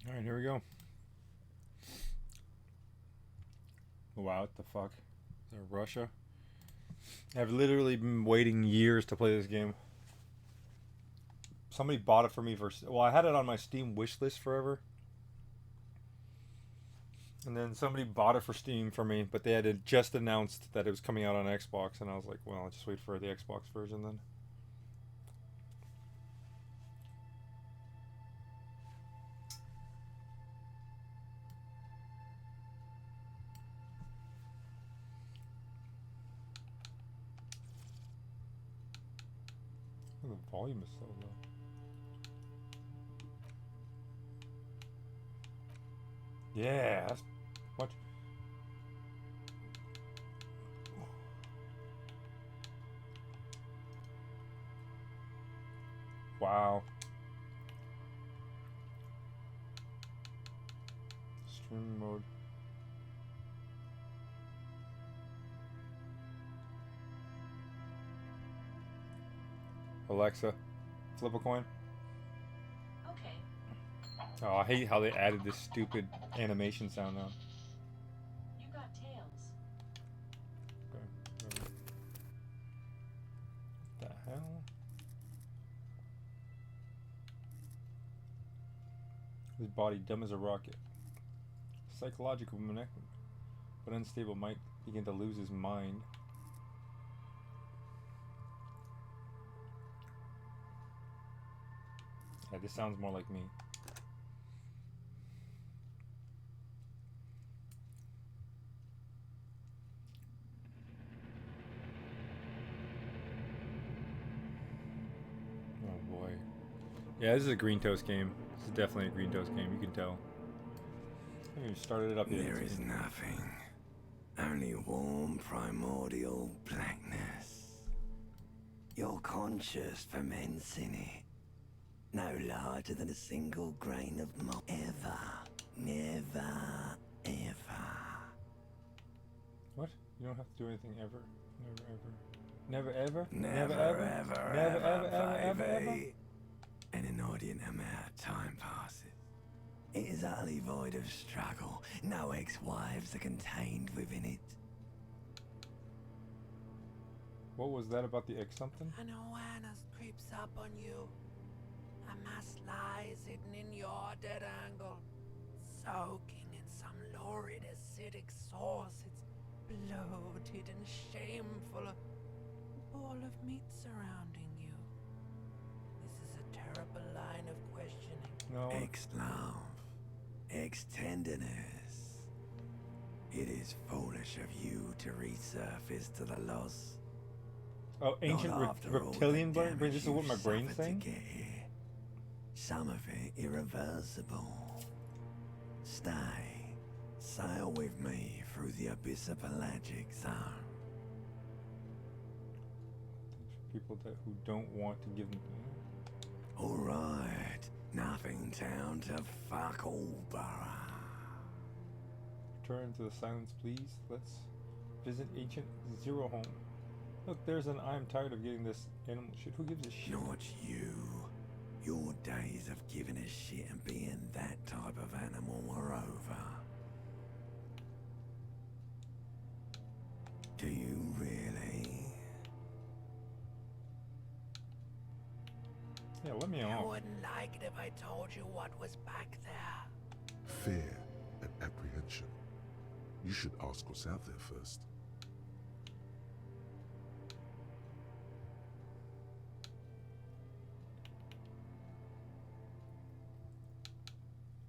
All right, here we go. Wow, what the fuck? Is that Russia? I've literally been waiting years to play this game. Somebody bought it for me for. Well, I had it on my Steam wish list forever, and then somebody bought it for Steam for me, but they had just announced that it was coming out on Xbox, and I was like, well, I'll just wait for the Xbox version then. Oh, the volume is so low. Yeah, that's what. Wow. Stream mode. Alexa, flip a coin. Okay. Oh, I hate how they added this stupid animation sound now. You got tails. Okay. What the hell? His body dumb as a rocket. Psychological but unstable, might begin to lose his mind. Yeah, this sounds more like me. Oh boy. Yeah, this is a green toast game. This is definitely a green toast game. You can tell. I haven't even started it up yet. There is nothing. Only warm primordial blackness. Your conscious ferments in it. No larger than a single grain of mold. Ever. Never. Ever. What? You don't have to do anything ever. Never ever. Never, ever, ever. An inordinate amount of time passes. It is utterly void of struggle. No ex-wives are contained within it. What was that about the X something? An awareness creeps up on you. A mass lies hidden in your dead angle, soaking in some lurid acidic source. It's bloated and shameful. A ball of meat surrounding you. This is a terrible line of questioning. No. Ex-love. Ex-tenderness. It is foolish of you to resurface to the loss. Oh, ancient reptilian brain? This is what my brain's saying? Some of it irreversible. Stay. Sail with me through the abyss of pelagic zone. People who don't want to give them. Alright. Nothing town to fuck all borough. Return to the silence, please. Let's visit ancient Zero Home. Look, there's an I'm tired of getting this animal shit. Who gives a shit? Not you. Your days of giving a shit and being that type of animal are over. Do you really? Yeah, let me You off. wouldn't like it if I told you what was back there. Fear and apprehension. You should ask what's out there first.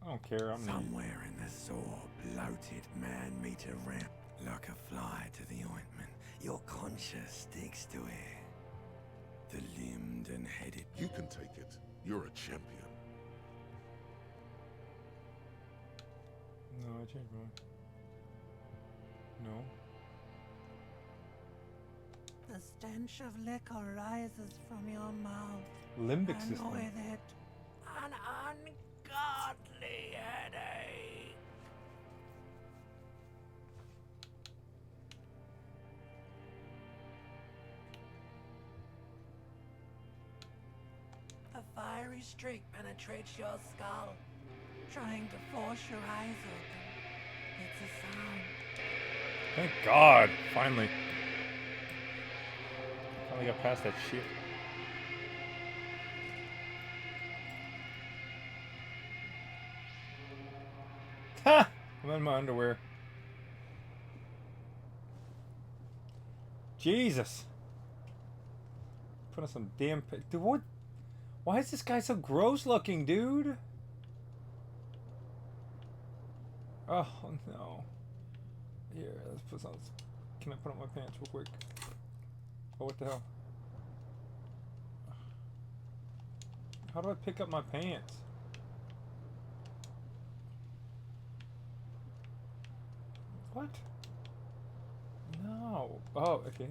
I don't care. I'm Somewhere in the sore, bloated man-meter realm, like a fly to the ointment, your conscience sticks to it. The limbed and headed. You can take it. You're a champion. No, I changed my mind. No. The stench of liquor rises from your mouth. Limbic And system. with it, an ungodly headache. A fiery streak penetrates your skull, trying to force your eyes open. It's a sound. Thank God! Finally. Finally got past that shit. Ha! I'm in my underwear. Jesus! Put on some damn... Dude, what? Why is this guy so gross looking, dude? Oh, no. Here, let's put some... Can I put on my pants real quick? Oh, what the hell? How do I pick up my pants? What? No. Oh, okay.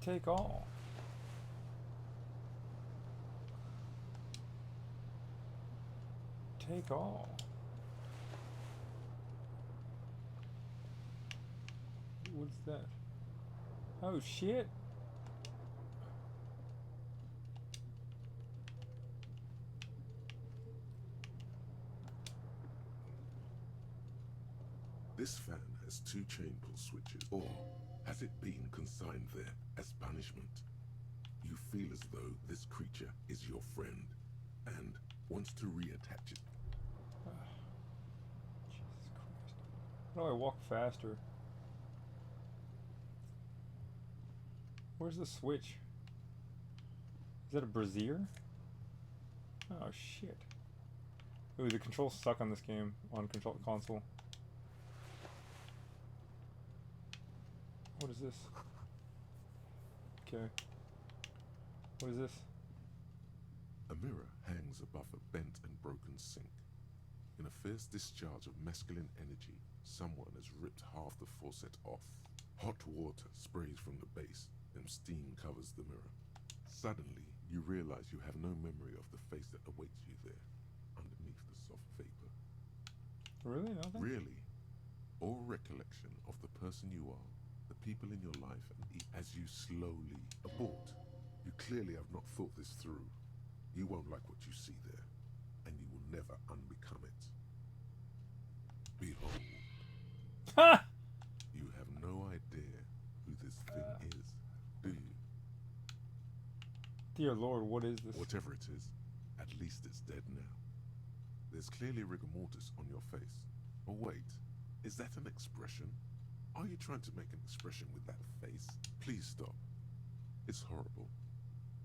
Take all. Take all. What's that? Oh shit. This fan has 2 chain pull switches, or has it been consigned there as punishment? You feel as though this creature is your friend and wants to reattach it. Jesus Christ. How do I walk faster? Where's the switch? Is that a brazier? Oh shit. Ooh, the controls suck on this game, on console. What is this? Okay. What is this? A mirror hangs above a bent and broken sink. In a fierce discharge of masculine energy, someone has ripped half the faucet off. Hot water sprays from the base, and steam covers the mirror. Suddenly, you realize you have no memory of the face that awaits you there, underneath the soft vapor. Really? Nothing? Really, all recollection of the person you are, the people in your life, and as you slowly abort. You clearly have not thought this through. You won't like what you see there, and you will never unbecome it. Behold. Ha! You have no idea who this thing is, do you? Dear Lord, what is this? Whatever it is, at least it's dead now. There's clearly rigor mortis on your face. Oh wait, is that an expression? Are you trying to make an expression with that face? Please stop. It's horrible.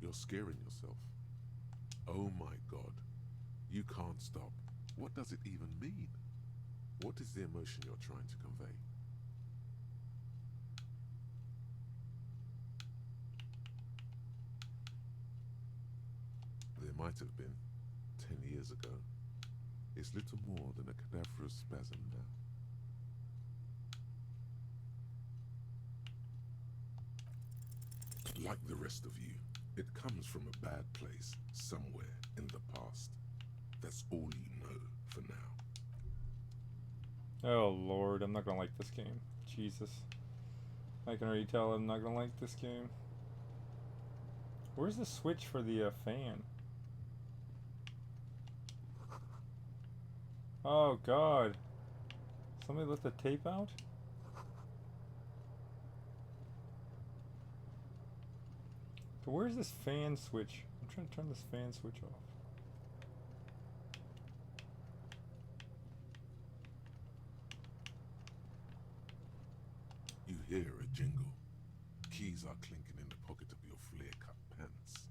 You're scaring yourself. Oh my God. You can't stop. What does it even mean? What is the emotion you're trying to convey? There might have been 10 years ago. It's little more than a cadaverous spasm now. Like the rest of you, it comes from a bad place somewhere in the past. That's all you know for now. Oh Lord, I'm not gonna like this game. Jesus. I can already tell I'm not gonna like this game. Where's the switch for the fan? Oh God. Somebody let the tape out? So where's this fan switch? I'm trying to turn this fan switch off. You hear a jingle. Keys are clinking in the pocket of your flare-cut pants.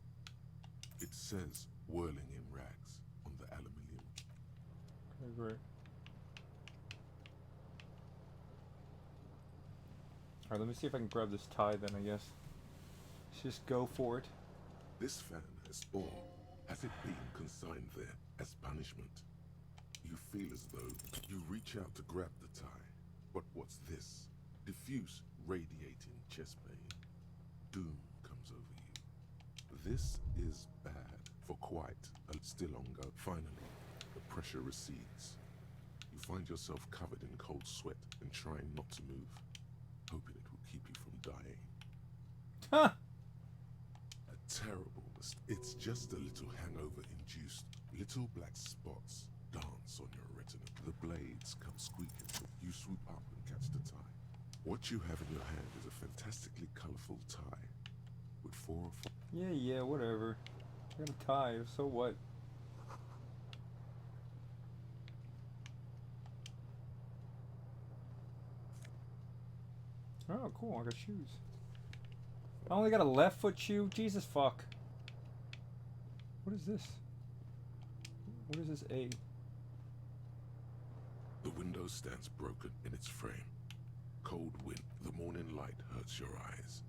It says whirling in rags on the aluminium. Okay, great. Alright, let me see if I can grab this tie then, I guess. Let's just go for it. This fan has has it been consigned there as punishment? You feel as though you reach out to grab the tie, but what's this? Diffuse, radiating chest pain. Doom comes over you. This is bad for quite a still longer. Finally, the pressure recedes. You find yourself covered in cold sweat and trying not to move, hoping it will keep you from dying. Huh! A terrible mistake. It's just a little hangover-induced. Little black spots dance on your retina. The blades come squeaking. You swoop up and catch the tie. What you have in your hand is a fantastically colorful tie with 4 or 5. Yeah, whatever. I got a tie, so what? Oh, cool, I got shoes. I only got a left foot shoe? Jesus fuck. What is this? What is this A? The window stands broken in its frame. Cold wind, the morning light hurts your eyes.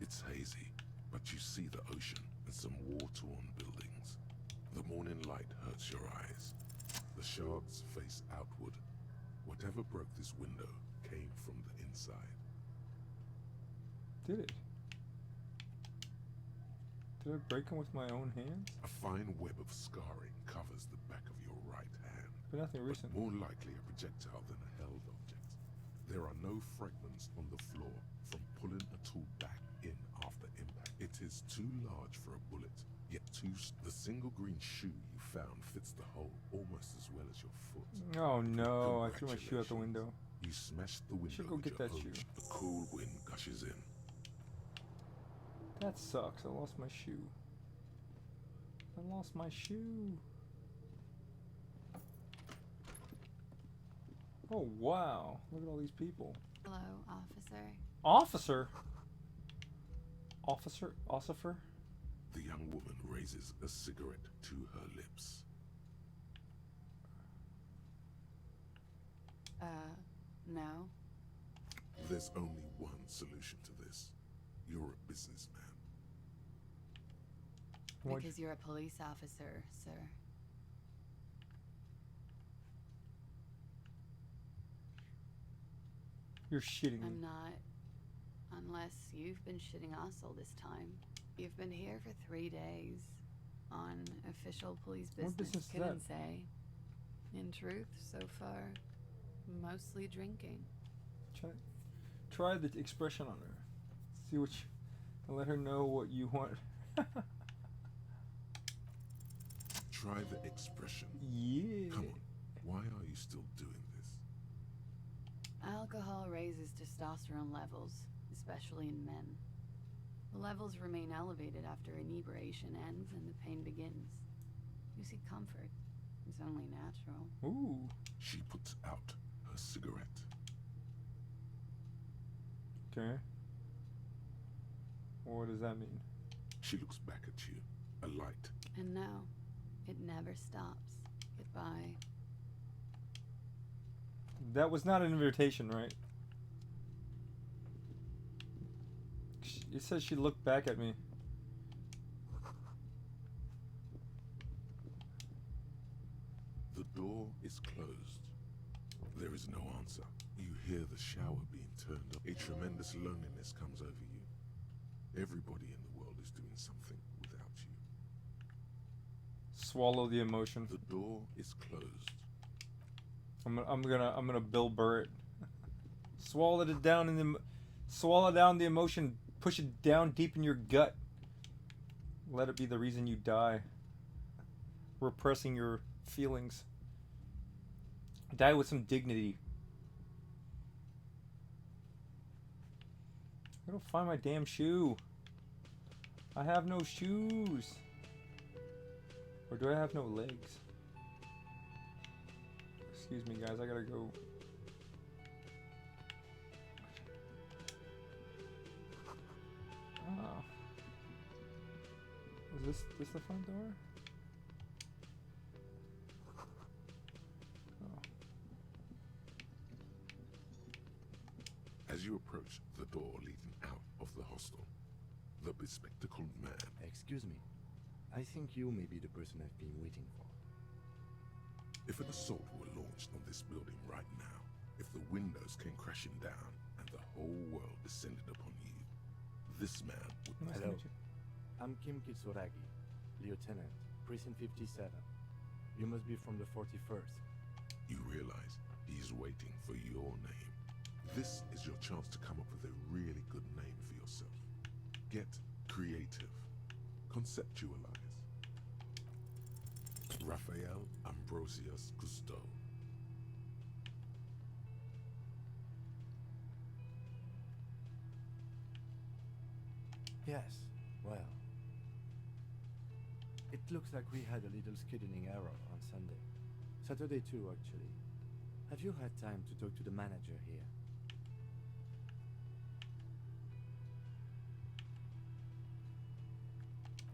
It's hazy, but you see the ocean and some war-torn buildings. The morning light hurts your eyes. The shards face outward. Whatever broke this window came from the inside. Did it? Did I break them with my own hands? A fine web of scarring covers the back of your right hand. But nothing recent. More likely a projectile than a held object. There are no fragments on the floor from pulling a tool back in after impact. It is too large for a bullet, yet the single green shoe you found fits the hole almost as well as your foot. Oh no, I threw my shoe out the window. You smashed the window Should go with get your that own. shoe. The cool wind gushes in. That sucks, I lost my shoe. I lost my shoe. Oh wow, look at all these people. Hello, officer. Officer? Ossifer? The young woman raises a cigarette to her lips. No. There's only one solution to this. You're a businessman. What? Because you're a police officer, sir. You're shitting me. I'm not. Unless you've been shitting us all this time. You've been here for 3 days. On official police business. What business is Couldn't say. In truth, so far, mostly drinking. Try the expression on her. See what you, and let her know what you want. Try the expression. Yeah. Come on, why are you still doing this? Alcohol raises testosterone levels, especially in men. The levels remain elevated after inebriation ends and the pain begins. You see comfort. It's only natural. Ooh. She puts out her cigarette. Okay. What does that mean? She looks back at you, a light. And no, it never stops. Goodbye. That was not an invitation, right? It says she looked back at me. The door is closed. There is no answer. You hear the shower being turned up. A tremendous loneliness comes over you. Everybody in the world is doing something without you. Swallow the emotion. The door is closed. I'm gonna Bill Burr it. Swallow it down in the, swallow down the emotion. Push it down deep in your gut. Let it be the reason you die. Repressing your feelings. Die with some dignity. I don't find my damn shoe. I have no shoes. Or do I have no legs? Excuse me, guys. I gotta go. Oh. Is this the front door? Oh. As you approach the door leading out of the hostel, the bespectacled man. Excuse me. I think you may be the person I've been waiting for. If an assault were launched on this building right now, if the windows came crashing down and the whole world descended upon you, this man would Nice to Hello. meet you. I'm Kim Kitsuragi, Lieutenant, Precinct 57. You must be from the 41st. You realize he's waiting for your name. This is your chance to come up with a really good name for yourself. Get creative. Conceptualize. Raphael Ambrosius Cousteau. Yes, well. It looks like we had a little scheduling error on Sunday. Saturday too, actually. Have you had time to talk to the manager here?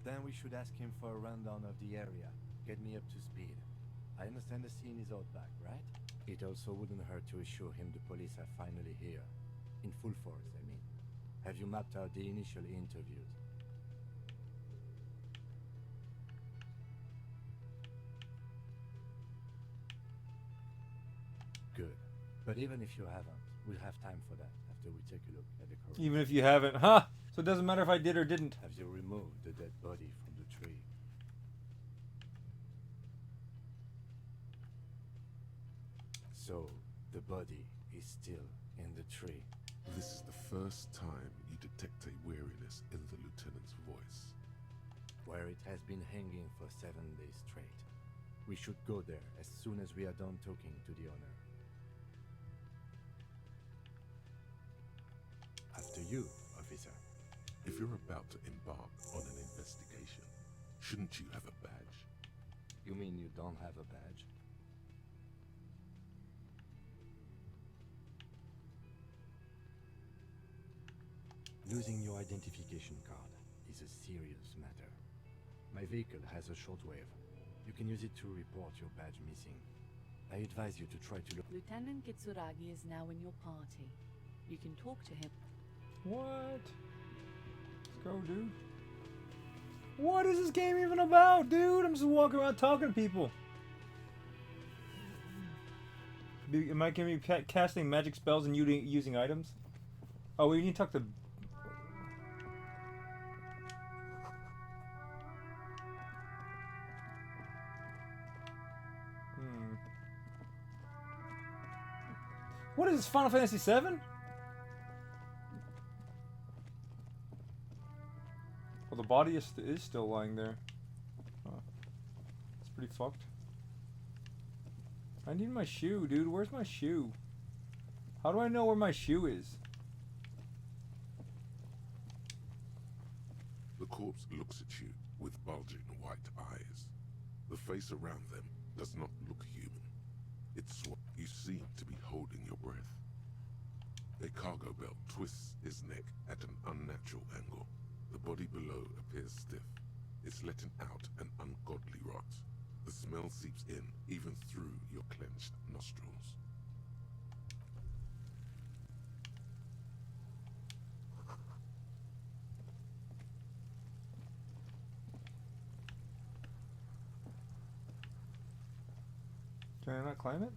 Then we should ask him for a rundown of the area. Get me up to speed. I understand the scene is out back, right? It also wouldn't hurt to assure him the police are finally here. In full force, I mean. Have you mapped out the initial interviews? Good. But even if you haven't, we'll have time for that after we take a look at the correct. Even if you haven't, huh? So it doesn't matter if I did or didn't. Have you removed the dead body from the tree? So, the body is still in the tree. This is the first time you detect a weariness in the lieutenant's voice. Where it has been hanging for 7 days straight. We should go there as soon as we are done talking to the owner. After you, officer. If you're about to embark on an investigation, shouldn't you have a badge? You mean you don't have a badge? Losing your identification card is a serious matter. My vehicle has a shortwave. You can use it to report your badge missing. I advise you to try to look. Lieutenant Kitsuragi is now in your party. You can talk to him. What? Let's go, dude. What is this game even about, dude? I'm just walking around talking to people. Am I going to be casting magic spells and using items? Oh, we need to talk to... What is this, Final Fantasy VII? Well, the body is still lying there. Huh. It's pretty fucked. I need my shoe, dude. Where's my shoe? How do I know where my shoe is? The corpse looks at you with bulging white eyes. The face around them does not look human. It's what you seem to be holding your breath. A cargo belt twists his neck at an unnatural angle. The body below appears stiff. It's letting out an ungodly rot. The smell seeps in even through your clenched nostrils. Can I not climb it?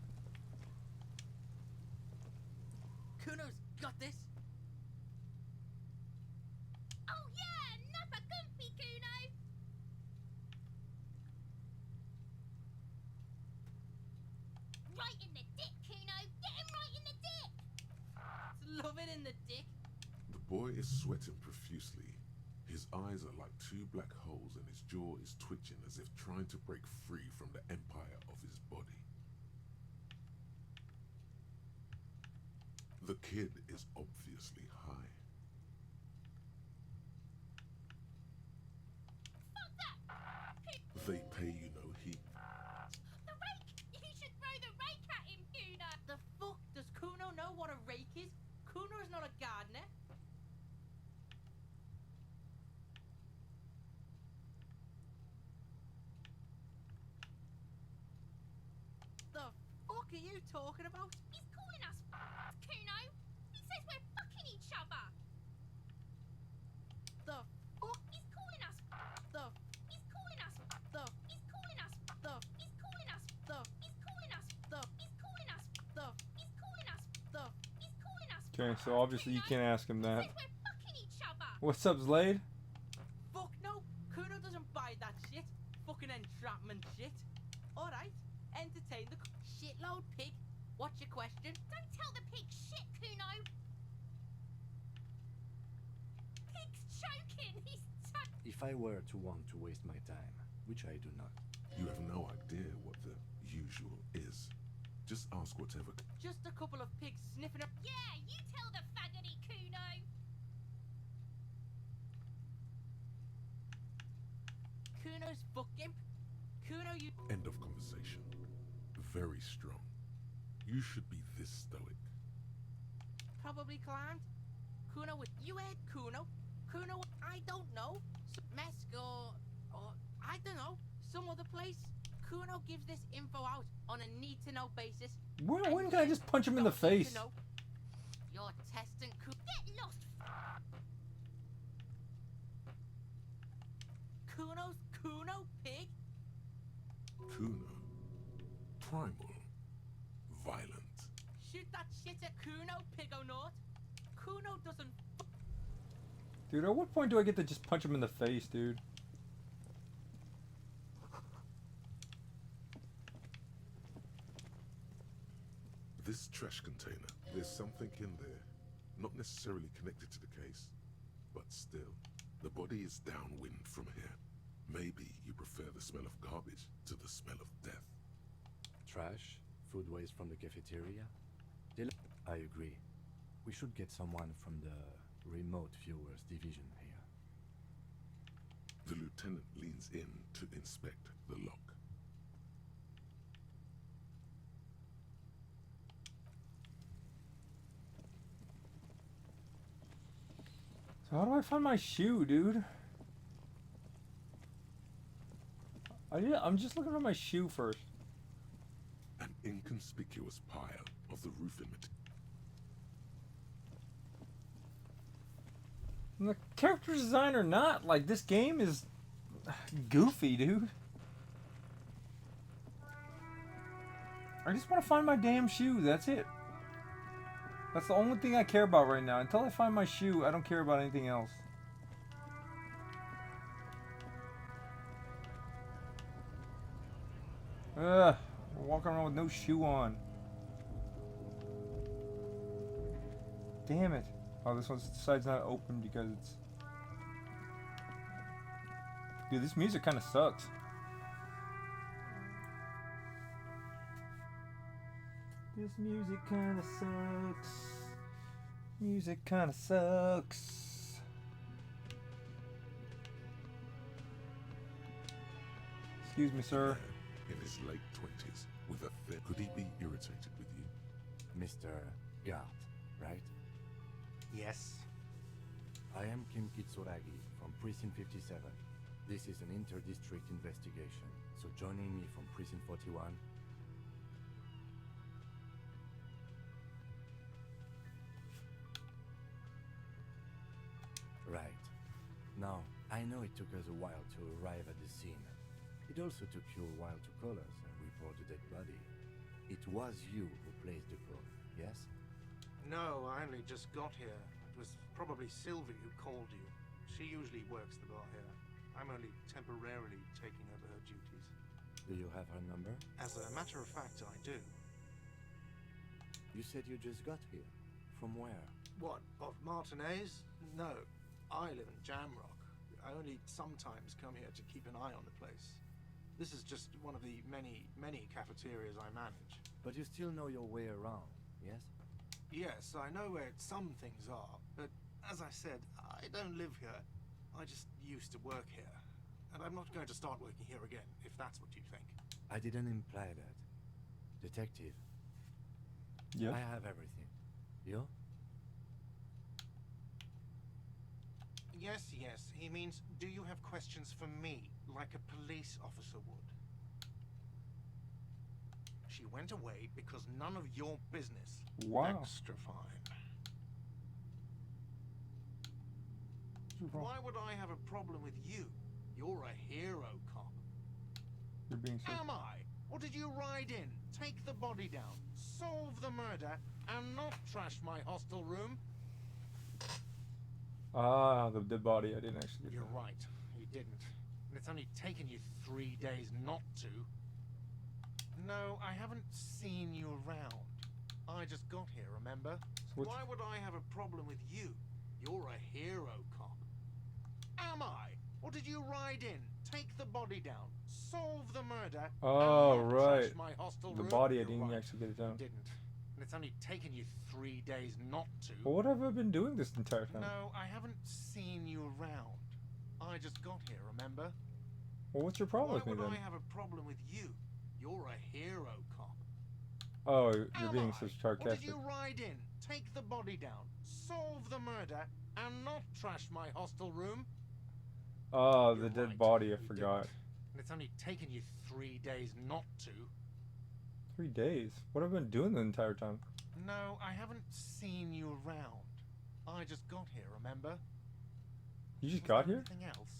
Kuno's got this. Oh yeah, nappa gumpy, Kuno. Right in the dick, Kuno. Get him right in the dick. Love it in the dick. The boy is sweating profusely. His eyes are like two black holes and his jaw is twitching as if trying to break free from the empire of his body. The kid is obviously high. Fuck that. They pay you no heed. The rake. You should throw the rake at him, Kuno. The fuck does Kuno know what a rake is? Kuno is not a gardener. The fuck are you talking about? He's calling us Kuno. He says we're fucking each other. The fuck? He's calling us. The He's calling us. the He's calling us. the He's calling us. the He's calling us. the He's calling us. the He's calling us. the He's calling us. Okay, so obviously you can't ask him He that. says we're fucking each other. What's up, Slade? fuck no. Kuno doesn't buy that shit. Fucking entrapment shit. Alright, entertain the shitload pig. What's your question? Don't tell the pig shit, Kuno. Pig's choking. He's so... If I were to want to waste my time, which I do not, You have no idea what the usual is. Just ask whatever. Just a couple of pigs sniffing up. Yeah, you tell the faggoty Kuno. Kuno's fucking. Kuno, you. End of conversation. Very strong. You should be this stoic. Probably climbed. Kuno with. You heard Kuno? Kuno, I don't know. Mesk or I don't know. Some other place. Kuno gives this info out on a need-to-know basis. When can I just punch him in the face? You're testing Get lost. Kuno's Kuno pig? Kuno. Primal. Violent. Shoot that shit at Kuno, pigonaut. Kuno doesn't. Dude, at what point do I get to just punch him in the face, dude? This trash container, there's something in there. Not necessarily connected to the case, but still. The body is downwind from here. Maybe you prefer the smell of garbage to the smell of death. Trash? Food waste from the cafeteria? I agree. We should get someone from the remote viewers division here. The lieutenant leans in to inspect the lock. So how do I find my shoe, dude? I'm just looking for my shoe first. An inconspicuous pile of the roofing material. The character design or not, like, this game is goofy, dude. I just want to find my damn shoe, that's it. That's the only thing I care about right now. Until I find my shoe, I don't care about anything else. Ugh, we're walking around with no shoe on. Damn it. Oh, this side's not open because it's... Dude, this music kind of sucks. This music kind of sucks. Music kind of sucks. Excuse me, sir. In his late 20s, with a thin... Could he be irritated with you? Mr. Gart, right? Yes. I am Kim Kitsuragi from Precinct 57. This is an inter-district investigation, so joining me from Precinct 41... Right. Now, I know it took us a while to arrive at the scene. It also took you a while to call us and report the dead body. It was you who placed the call, yes? No, I only just got here. It was probably Sylvie who called you. She usually works the bar here. I'm only temporarily taking over her duties. Do you have her number? As a matter of fact, I do. You said you just got here. From where? What, of Martinez? No, I live in Jamrock. I only sometimes come here to keep an eye on the place. This is just one of the many, many cafeterias I manage. But you still know your way around, yes? Yes, I know where some things are, but as I said, I don't live here. I just used to work here. And I'm not going to start working here again, if that's what you think. I didn't imply that. Detective. Yeah. I have everything. You? Yes, yes. He means, do you have questions for me, like a police officer would? She went away because none of your business. Wow. Extra fine. Why would I have a problem with you? You're a hero cop. You're being so... Am I? Or did you ride in, take the body down, solve the murder, and not trash my hostel room? Ah, the dead body. I didn't actually get You're that. right, you didn't. And it's only taken you 3 days not to. No, I haven't seen you around. I just got here, remember? So Why would I have a problem with you? You're a hero cop. Am I? Or did you ride in, take the body down, solve the murder, Oh, and not right. trash my hostel The room. body, I You're didn't right. actually get it down. You didn't. And it's only taken you 3 days not to. Well, what have I been doing this entire time? No, I haven't seen you around. I just got here, remember? Well, what's your problem Why with me would then? I have a problem with you? You're a hero cop. Oh, you're Am being I? so Or did sarcastic. you ride in, take the body down, solve the murder, and not trash my hostel room? Oh, You're the dead right, body, I you forgot. didn't. And it's only taken you 3 days not to. 3 days? What have I been doing the entire time? No, I haven't seen you around. I just got here, remember? You just Was got there here? anything else?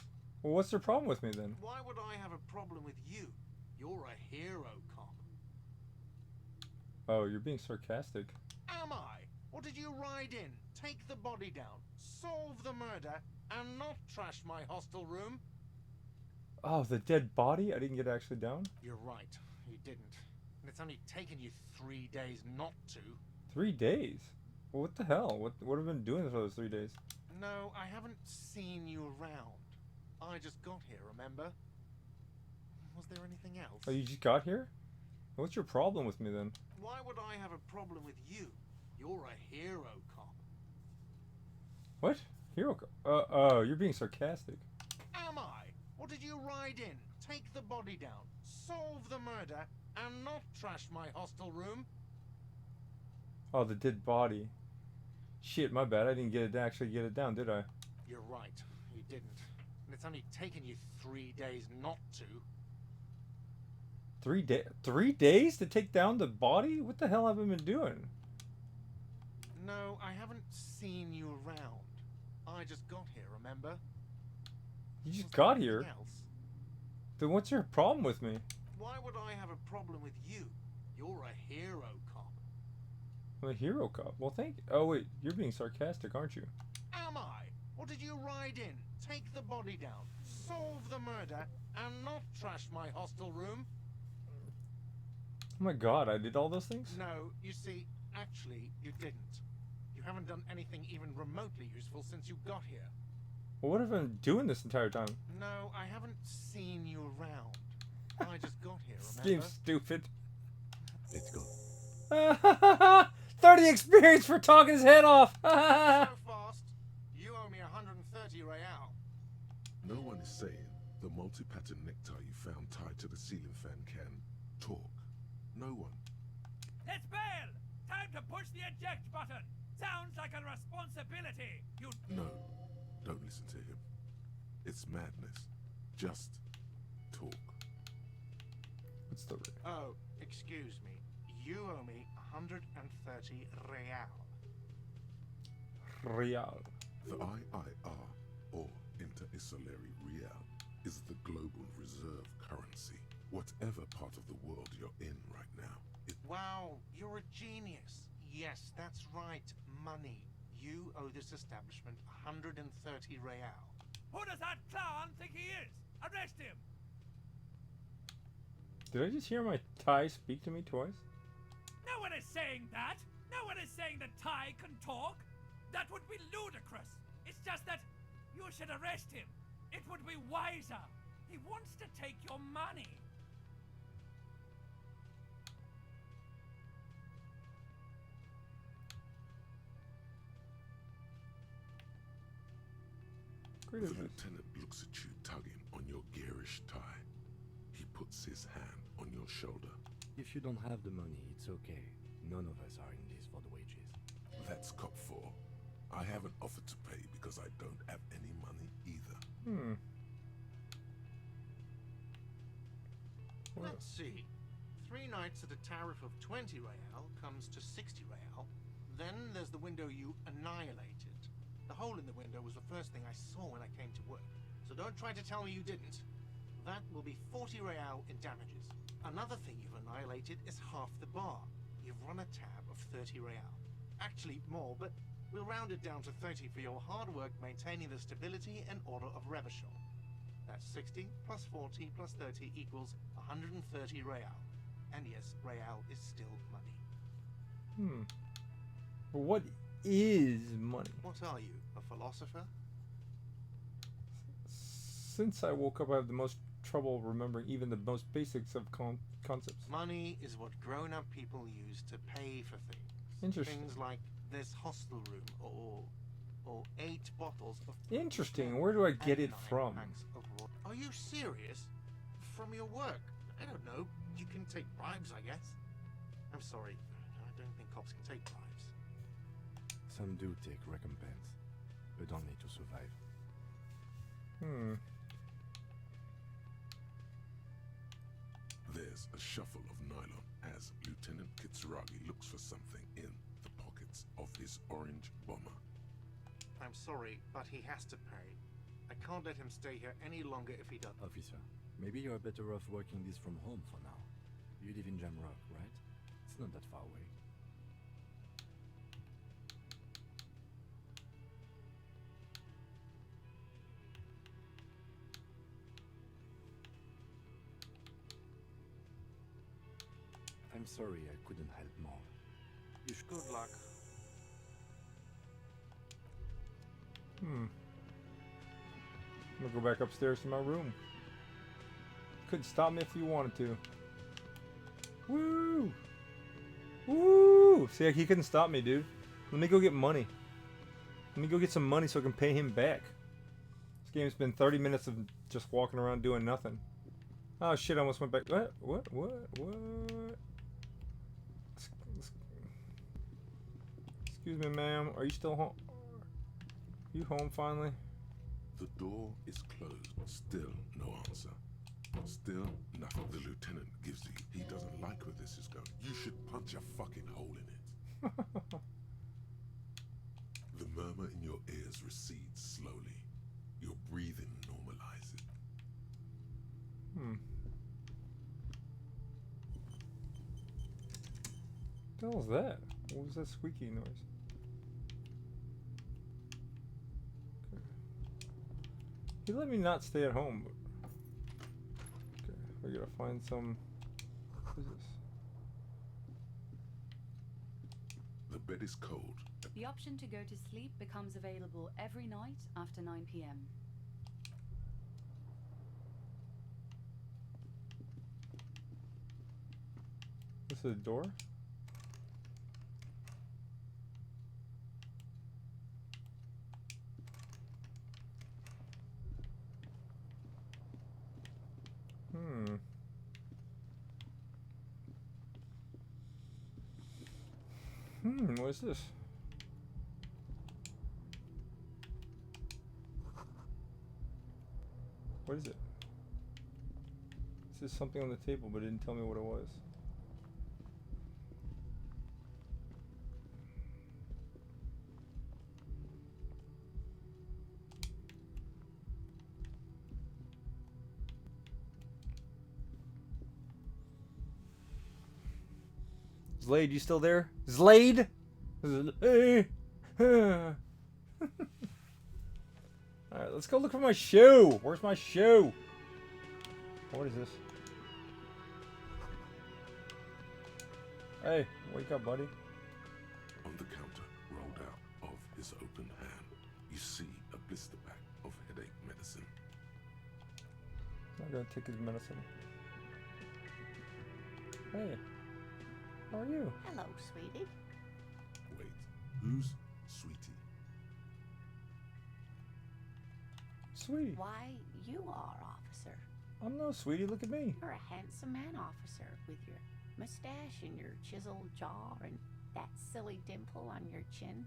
Well, what's the problem with me then? Why would I have a problem with you? You're a hero cop. Oh, you're being sarcastic. Am I? Or did you ride in, take the body down, solve the murder, and not trash my hostel room? Oh, the dead body? I didn't get it actually down? You're right, you didn't. And it's only taken you 3 days not to. 3 days? Well, what the hell? What have I been doing for those 3 days? No, I haven't seen you around. I just got here, remember? Was there anything else? Oh, you just got here? What's your problem with me then? Why would I have a problem with you? You're a hero cop. What? Hero? Oh, you're being sarcastic. Am I? Or did you ride in, take the body down, solve the murder, and not trash my hostel room? Oh, the dead body. Shit, my bad. I didn't actually get it down, did I? You're right, you didn't. And it's only taken you 3 days not to. 3 days to take down the body? What the hell have I been doing? No, I haven't seen you around. I just got here, remember? You just Was there got anything here? else? Then what's your problem with me? Why would I have a problem with you? You're a hero cop. I'm a hero cop. Well, thank you. Oh, wait. You're being sarcastic, aren't you? Am I? Or did you ride in, take the body down, solve the murder, and not trash my hostel room? Oh my god, I did all those things? No, you see, actually, you didn't. You haven't done anything even remotely useful since you got here. Well, what have I been doing this entire time? No, I haven't seen you around. I just got here, This remember? game's stupid. Let's go. 30 experience for talking his head off! So fast, you owe me 130 real. No one is saying the multi-pattern necktie you found tied to the ceiling fan can talk. No one. Let's bail! Time to push the eject button! Sounds like a responsibility! You... No, don't listen to him. It's madness. Just talk. What's the... Oh, excuse me. You owe me 130 real. Real. The IIR, or Inter-Isolary Real, is the global reserve currency. Whatever part of the world you're in right now, it... Wow, you're a genius. Yes, that's right. Money. You owe this establishment 130 real. Who does that clown think he is? Arrest him! Did I just hear my tie speak to me twice? No one is saying that! No one is saying that Ty can talk! That would be ludicrous! It's just that you should arrest him! It would be wiser! He wants to take your money! Great The advice. lieutenant looks at you tugging on your garish tie. He puts his hand on your shoulder. If you don't have the money, it's okay. None of us are in this for the wages. That's Cop 4. I haven't offered to pay because I don't have any money either. Let's see. 3 nights at a tariff of 20 real comes to 60 real. Then there's the window you annihilated. The hole in the window was the first thing I saw when I came to work. So don't try to tell me you didn't. That will be 40 real in damages. Another thing you've annihilated is half the bar. You've run a tab of 30 real. Actually more, but we'll round it down to 30 for your hard work maintaining the stability and order of Revachol. That's 60 plus 40 plus 30 equals 130 real. And yes, real is still money. But what is money? What are you, a philosopher? Since I woke up, I have the most trouble remembering even the most basics of concepts. Money is what grown-up people use to pay for things. Interesting. Things like this hostel room, or 8 bottles of. Interesting. Where do I get it 9 from? packs of Are you serious? From your work? I don't know. You can take bribes, I guess. I'm sorry. I don't think cops can take bribes. Some do take recompense, but only to survive. There's a shuffle of nylon as Lieutenant Kitsuragi looks for something in the pockets of his orange bomber. I'm sorry, but he has to pay. I can't let him stay here any longer if he doesn't. Officer, maybe you're better off working this from home for now. You live in Jamrock, right? It's not that far away. I'm sorry I couldn't help more. You should. Good luck. I'm gonna go back upstairs to my room. Couldn't stop me if you wanted to. Woo! Woo! See, he couldn't stop me, dude. Let me go get money. Let me go get some money so I can pay him back. This game's been 30 minutes of just walking around doing nothing. Oh shit, I almost went back. What? Excuse me, ma'am. Are you still home? You home finally? The door is closed. Still no answer. Still nothing. The lieutenant gives you. He doesn't like where this is going. You should punch a fucking hole in it. The murmur in your ears recedes slowly. Your breathing normalizes. What the hell is that? What was that squeaky noise? Okay. He let me not stay at home. Okay, we gotta find some. What is this? The bed is cold. The option to go to sleep becomes available every night after 9 p.m. This is a door? What is this? What is it? This is something on the table, but it didn't tell me what it was. Zlade, you still there? Zlade? Alright, let's go look for my shoe. Where's my shoe? What is this? Hey, wake up, buddy. On the counter, rolled out of his open hand, you see a blister pack of headache medicine. I'm gonna take his medicine. Hey, how are you? Hello, sweetie. Wait, who's Sweetie? Sweetie. Why, you are, officer. I'm no sweetie, look at me. You're a handsome man, officer, with your mustache and your chiseled jaw and that silly dimple on your chin.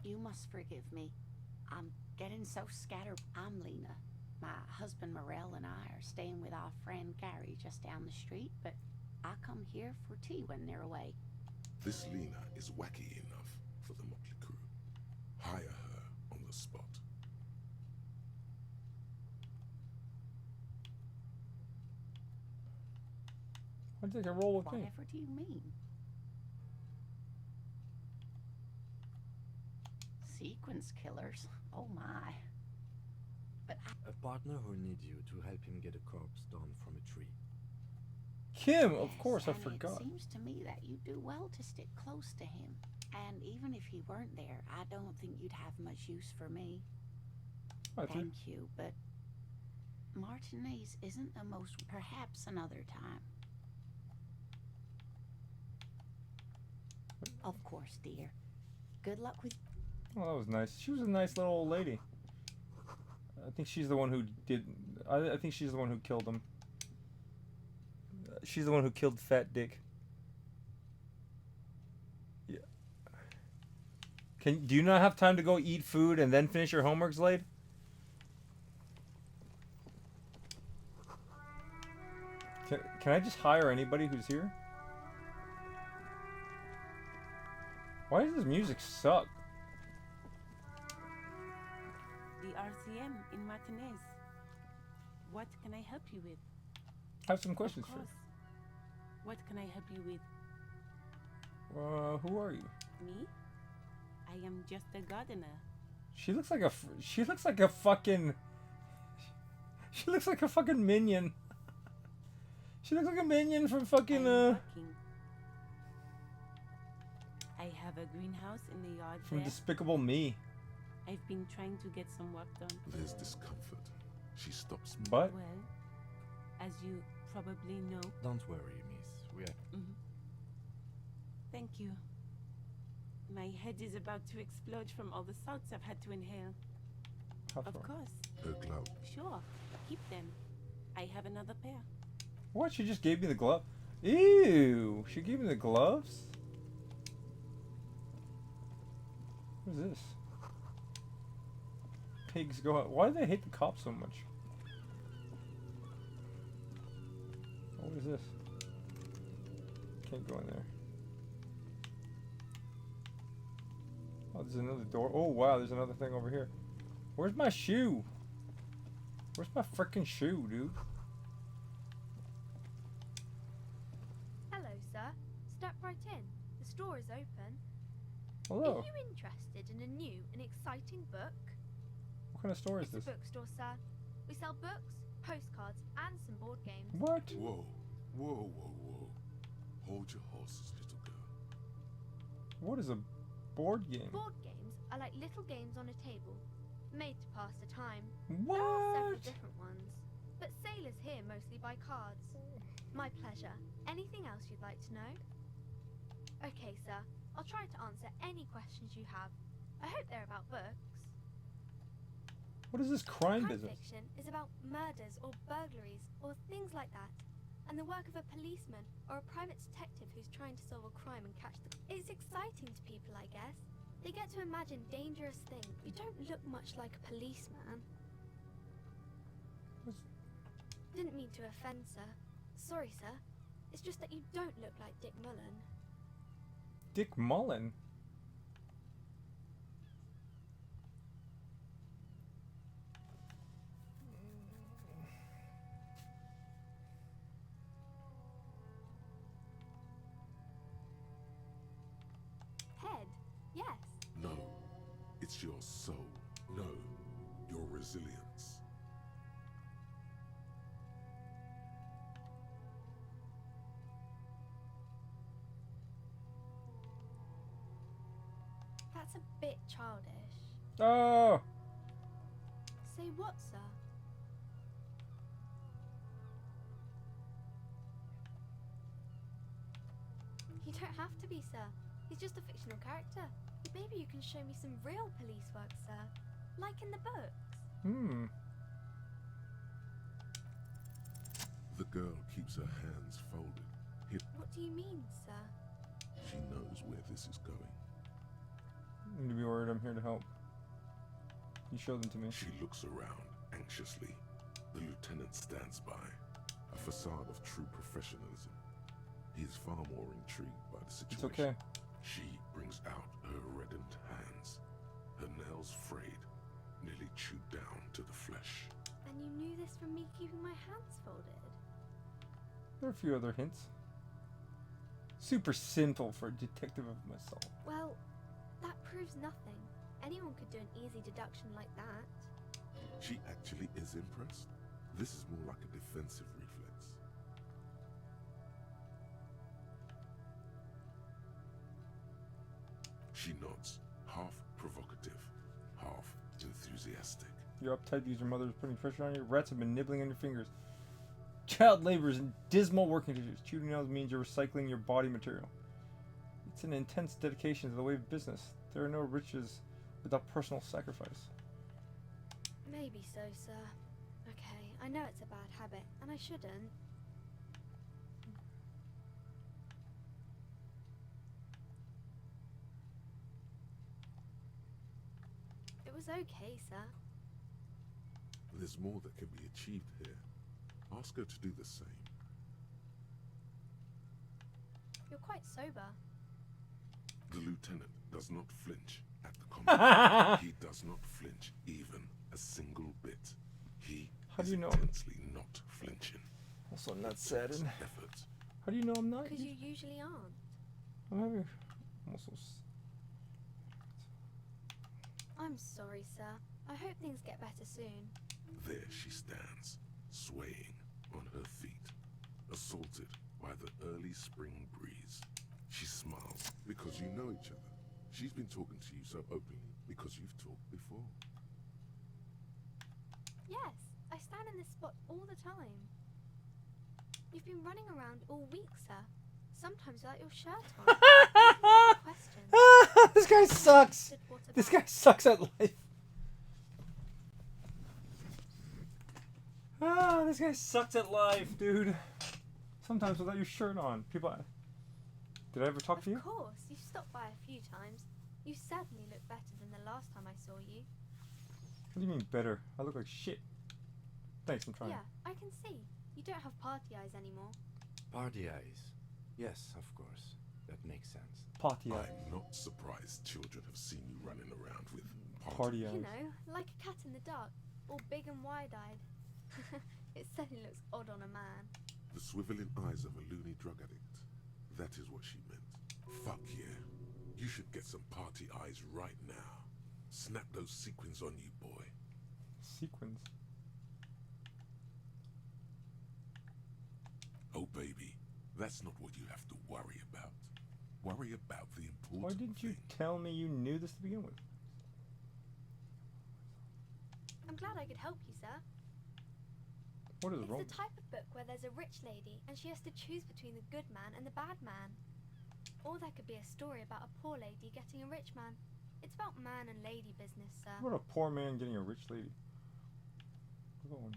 You must forgive me. I'm getting so scattered. I'm Lena. My husband Morel and I are staying with our friend Gary just down the street, but I come here for tea when they're away. This Lena is wacky enough for the motley crew. Hire her on the spot. Why did they roll with me? Whatever do you mean? Sequence killers? Oh my. But A partner who needs you to help him get a corpse down from a tree. Kim, of Yes, course, I and forgot. It seems to me that you do well to stick close to him. And even if he weren't there, I don't think you'd have much use for me. Thank you, but Martinez isn't the most. Perhaps another time. Of course, dear. Good luck with. Oh, that was nice. She was a nice little old lady. I think she's the one who did. I think she's the one who killed him. She's the one who killed Fat Dick. Yeah. Do you not have time to go eat food and then finish your homework, Slade? Can I just hire anybody who's here? Why does this music suck? The RCM in Martinez. What can I help you with? I have some questions Of for you. course. What can I help you with? Who are you? Me? I am just a gardener. She looks like a fucking. She looks like a fucking minion. She looks like a minion from fucking I have a greenhouse in the yard from there. Despicable Me. I've been trying to get some work done. There's discomfort. She stops me. But Well, as you probably know. Don't worry, miss. We are. Thank you. My head is about to explode from all the salts I've had to inhale. Of course. Her glove. Sure. Keep them. I have another pair. what? She just gave me the glove. Ew! She gave me the gloves. What is this? Pigs go out. Why do they hate the cops so much? What is this? Can't go in there. Oh, there's another door. Oh, wow, there's another thing over here. Where's my shoe? Where's my freaking shoe, dude? Hello, sir. Step right in. The store is open. Hello. Are you interested in a new and exciting book? What kind of store is It's this? a bookstore, sir. We sell books, postcards, and some board games. What? Whoa. Whoa, whoa, whoa. Hold your horses, little girl. What is a board game? Board games are like little games on a table, made to pass the time. There are several What? different ones, but sailors here mostly buy cards. My pleasure. Anything else you'd like to know? Okay, sir. I'll try to answer any questions you have. I hope they're about books. What is this crime business? Fiction is about murders or burglaries or things like that, and the work of a policeman or a private detective who's trying to solve a crime and catch the. It's exciting to people, I guess. They get to imagine dangerous things. You don't look much like a policeman. Didn't mean to offend, sir. Sorry, sir. It's just that you don't look like Dick Mullen. Dick Mullen? Head, yes. No. It's your soul. No. Your resilience. That's a bit childish. Oh! Say what, sir? You don't have to be, sir. He's just a fictional character. Maybe you can show me some real police work, sir. Like in the books. Hmm. The girl keeps her hands folded. What do you mean, sir? She knows where this is going. Don't need to be worried, I'm here to help. You show them to me. She looks around anxiously. The lieutenant stands by, a facade of true professionalism. He is far more intrigued by the situation. It's okay. She brings out her reddened hands, her nails frayed, nearly chewed down to the flesh. And you knew this from me keeping my hands folded? There are a few other hints. Super simple for a detective of myself. Well, that proves nothing. Anyone could do an easy deduction like that. She actually is impressed. This is more like a defensive reflex. She nods, half provocative, half enthusiastic. You're uptight because your mother is putting pressure on you. Rats have been nibbling on your fingers. Child labor is dismal working conditions. Chewing nails means you're recycling your body material. It's an intense dedication to the way of business. There are no riches without personal sacrifice. Maybe so, sir. Okay, I know it's a bad habit, and I shouldn't. It was okay, sir. There's more that can be achieved here. Ask her to do the same. You're quite sober. The lieutenant does not flinch at the comment. He does not flinch even a single bit. He How do is you know? intensely not flinching. Also not saddened. Effort. How do you know I'm not? Because you usually aren't. I'm having... I'm also... I'm sorry, sir. I hope things get better soon. There she stands, swaying on her feet, assaulted by the early spring breeze. She smiles because you know each other. She's been talking to you so openly because you've talked before. Yes, I stand in this spot all the time. You've been running around all week, sir. Sometimes without your shirt on. Question. This guy sucks! This guy sucks at life. This guy sucks at life, dude. Sometimes without your shirt on. People... Did I ever talk to you? Of course, you've stopped by a few times. You certainly look better than the last time I saw you. What do you mean better? I look like shit. Thanks, I'm trying. Yeah, I can see. You don't have party eyes anymore. Party eyes. Yes, of course. That makes sense. Party eyes. I'm not surprised children have seen you running around with Party eyes. You know, like a cat in the dark, all big and wide-eyed. It certainly looks odd on a man. The swiveling eyes of a loony drug addict. That is what she meant. Fuck yeah. You should get some party eyes right now. Snap those sequins on you, boy. Sequins? Oh, baby. That's not what you have to worry about. Worry about the important Why didn't you tell me you knew this to begin with? I'm glad I could help you, sir. What is wrong? It's the type of book where there's a rich lady and she has to choose between the good man and the bad man. Or there could be a story about a poor lady getting a rich man. It's about man and lady business, sir. What about a poor man getting a rich lady? What about one?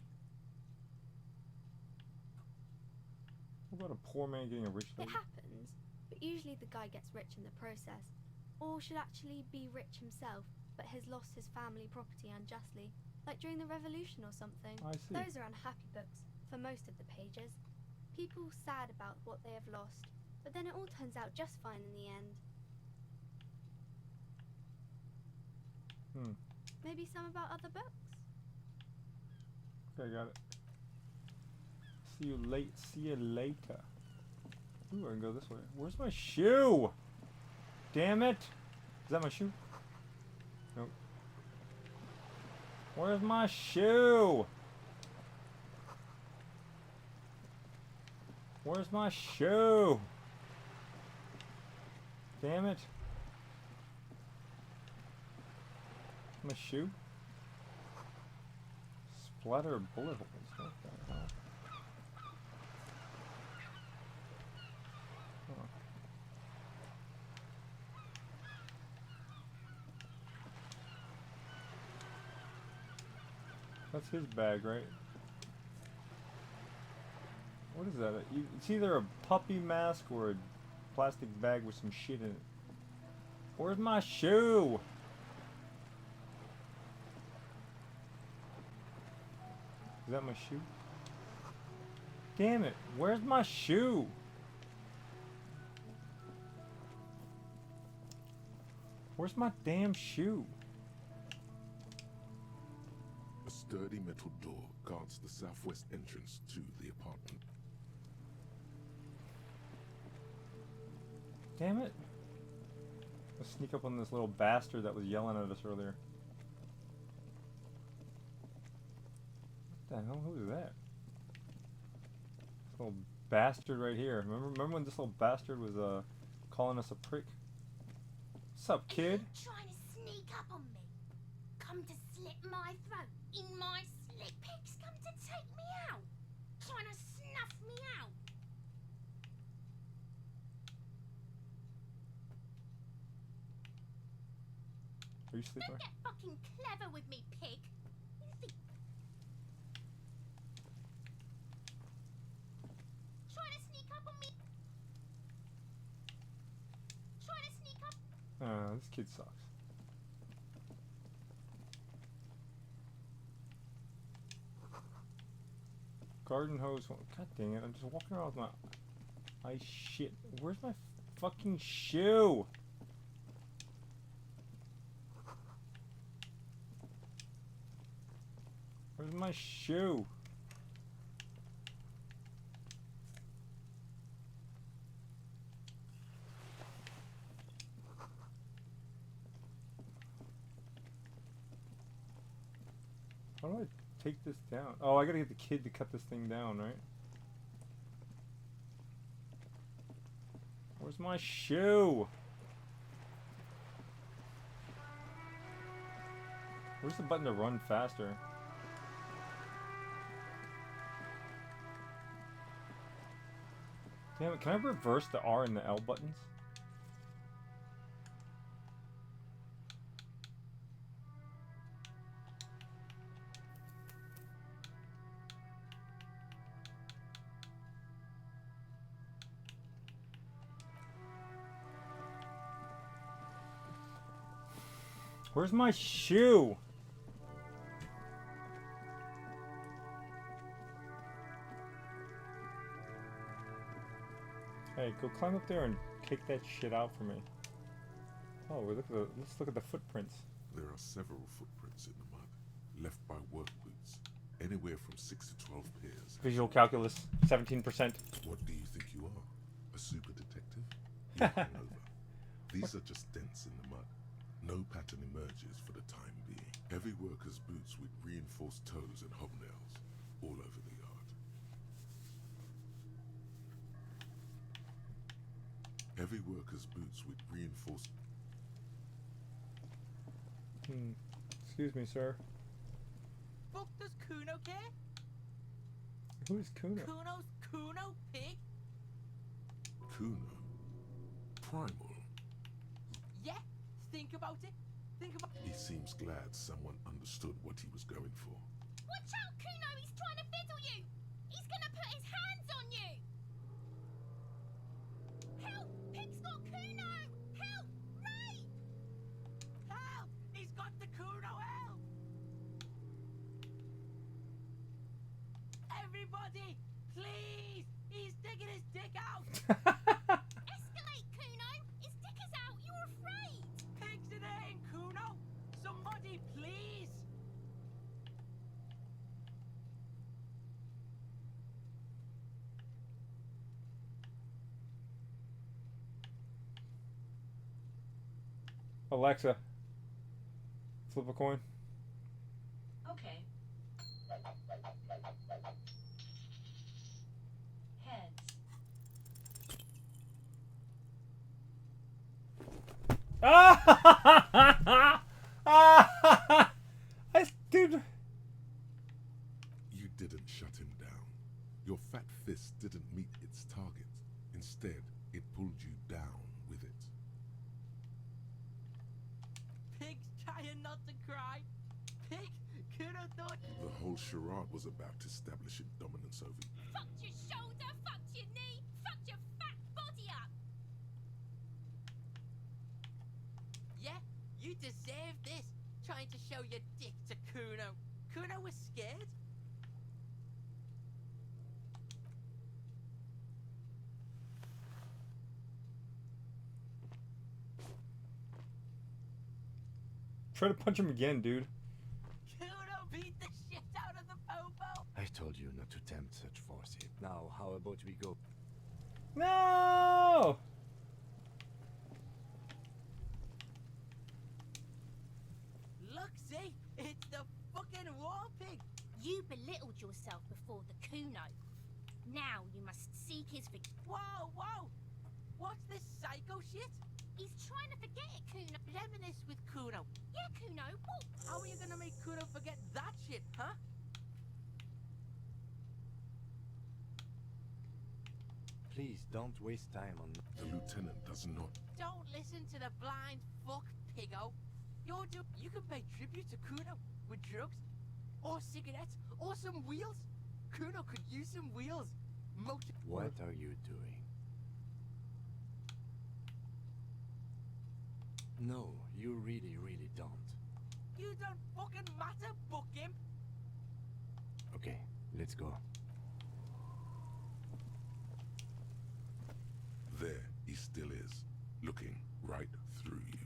What about a poor man getting a rich lady? It happens, but usually the guy gets rich in the process. Or should actually be rich himself, but has lost his family property unjustly. Like during the revolution or something. I see. Those are unhappy books, for most of the pages. People sad about what they have lost, but then it all turns out just fine in the end. Maybe some about other books? Okay, got it. See you later. Ooh, I can go this way. Where's my shoe? Damn it! Is that my shoe? Nope. Where's my shoe? Where's my shoe? Damn it. My shoe? Splatter bullet holes. What the hell? Huh. That's his bag, right? What is that? It's either a puppy mask or a plastic bag with some shit in it. Where's my shoe? Is that my shoe? Damn it, where's my shoe? Where's my damn shoe? A sturdy metal door guards the southwest entrance to the apartment. Damn it. Let's sneak up on this little bastard that was yelling at us earlier. What the hell? Who is that? This little bastard right here. Remember when this little bastard was calling us a prick? What's up, kid? Trying to sneak up on me. Come to slit my throat. In my slick pigs come to take me out. Trying to snuff me out. Are you sleeping? Don't get fucking clever with me, pig. You think... Trying to sneak up on me. Trying to sneak up. This kid sucks. Garden hose. God dang it! I'm just walking around with my ice shit. Where's my fucking shoe? Where's my shoe? How do I take this down? Oh, I gotta get the kid to cut this thing down, right? Where's my shoe? Where's the button to run faster? Damn it, can I reverse the R and the L buttons? Where's my shoe? Hey, go climb up there and kick that shit out for me. Oh, let's look at the footprints. There are several footprints in the mud, left by work boots, anywhere from 6 to 12 pairs. Visual calculus, 17%. What do you think you are? A super detective? You're hungover. These are just dents in the mud. No pattern emerges for the time being. Heavy workers' boots with reinforced toes and hobnails all over the yard. Heavy workers' boots with reinforced... Excuse me, sir. Fuck does Kuno care? Who's Kuno? Kuno's Kuno, pig? Kuno? Primal? Yeah, think about it. Think about... He seems glad someone understood what he was going for. Watch out, Kuno! He's trying to fiddle you! He's gonna put his hands on you! Help! Pig's got Kuno! Help! Ray! Help! He's got the Kuno, help! Everybody, please! He's digging his dick out! Escalate, Kuno! His dick is out! You're afraid! Pig's in there, Kuno! Somebody, please! Alexa, flip a coin. Okay. Heads. Dude. You didn't shut him down. Your fat fist didn't meet its target. Instead, it pulled you down with it. Pig's trying not to cry. Pig could have thought... The whole charade was about establishing dominance over you. Fucked your shoulder, fucked your knee, fucked your fat body up! Yeah, you deserve this. Trying to show your dick to Kuno. Kuno was scared. Try to punch him again, dude. Kuno beat the shit out of the popo. I told you not to tempt such forces. Now, how about we go? No! Look, see? It's the fucking war pig. You belittled yourself before the Kuno. Now you must seek his Whoa, whoa! What's this psycho shit? He's trying to forget it, Kuno. Reminisce with Kuno. Yeah, Kuno, what? How are you gonna make Kuno forget that shit, huh? Please don't waste time on. The lieutenant does not. Don't listen to the blind fuck, piggo. You can pay tribute to Kuno with drugs, or cigarettes, or some wheels. Kuno could use some wheels. What are you doing? No, you really, really don't. You don't fucking matter, buckim. Okay, let's go. There he still is, looking right through you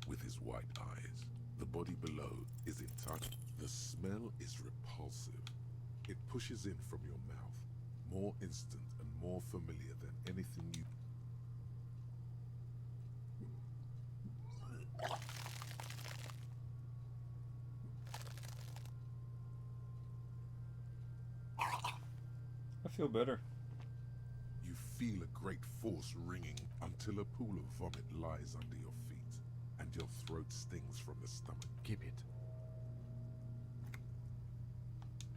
with his white eyes. The body below is intact. The smell is repulsive. It pushes in from your mouth, more instant and more familiar than anything you... I feel better. You feel a great force ringing until a pool of vomit lies under your feet and your throat stings from the stomach. Keep it.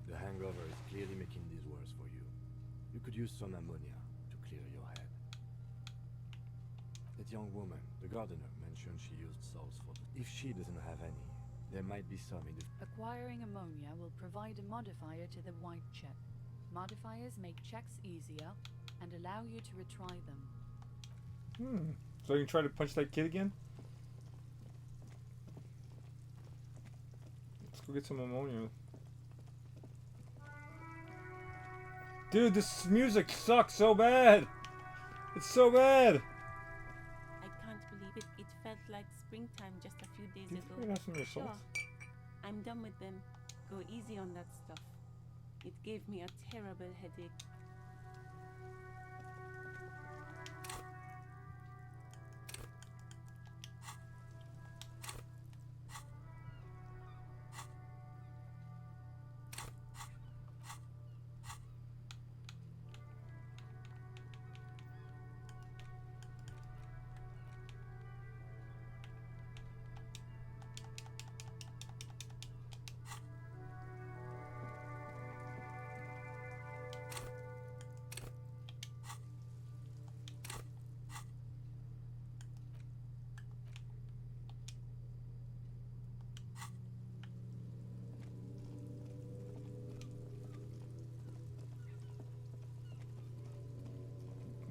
The hangover is clearly making this worse for you. You could use some ammonia to clear your head. That young woman, the gardener, mentioned she used salts for the... If she doesn't have any, there might be some in the... Acquiring ammonia will provide a modifier to the white check. Modifiers make checks easier and allow you to retry them. So you can try to punch that kid again? Let's go get some ammonia. Dude, this music sucks so bad! It's so bad! I can't believe it. It felt like springtime just a few days ago. You have some results. Sure. I'm done with them. Go easy on that stuff. It gave me a terrible headache.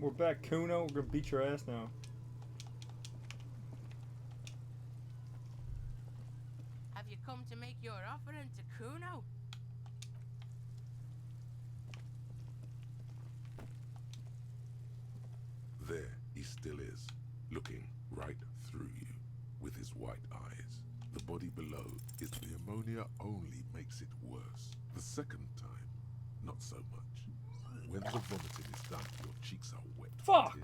We're back, Kuno. We're gonna beat your ass now. Have you come to make your offering to Kuno? There he still is, looking right through you with his white eyes. The body below is the ammonia only makes it worse. The second time, not so much. When the vomiting is done, your cheeks are wet. Fuck!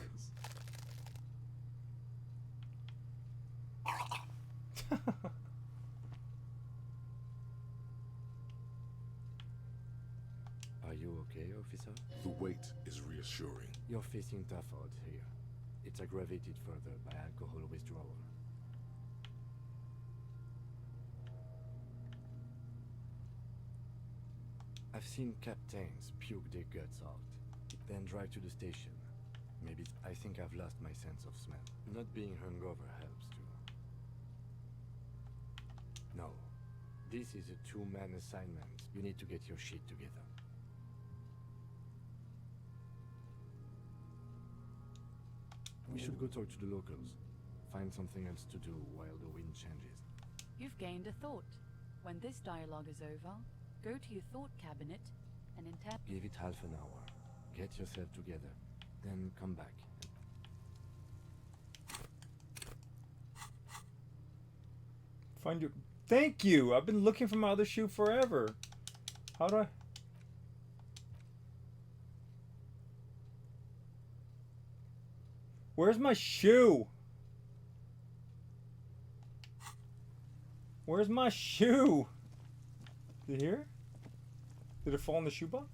Are you okay, officer? The weight is reassuring. You're facing tough odds here. It's aggravated further by alcohol withdrawal. I've seen captains puke their guts out, then drive to the station. Maybe I think I've lost my sense of smell. Not being hungover helps too. No, this is a two-man assignment. You need to get your shit together. We should go talk to the locals. Find something else to do while the wind changes. You've gained a thought. When this dialogue is over, go to your thought cabinet and Give it half an hour. Get yourself together. Then come back. Find your... Thank you! I've been looking for my other shoe forever. How do I... Where's my shoe? Where's my shoe? Is it here? Did it fall in the shoebox?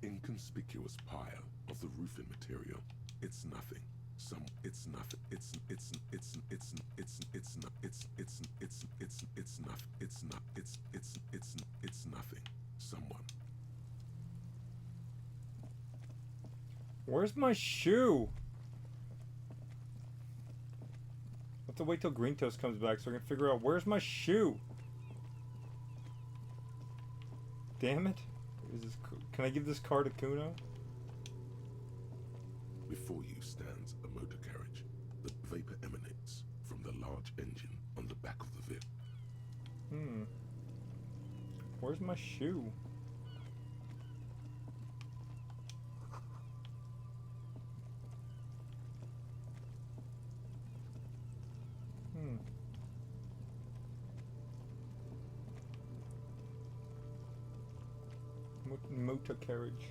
inconspicuous pile of the roofing material. It's nothing. It's nothing. It's not. It's nothing. Someone. Where's my shoe? I have to wait till Green Toast comes back so I can figure out where's my shoe. Damn it. Can I give this car to Kuno? Before you stands a motor carriage. The vapor emanates from the large engine on the back of the vehicle. Where's my shoe? Motor carriage.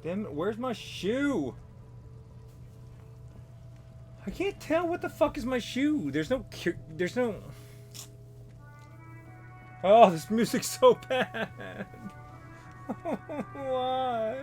Damn it, where's my shoe? I can't tell what the fuck is my shoe. There's no... Oh, this music's so bad. Why?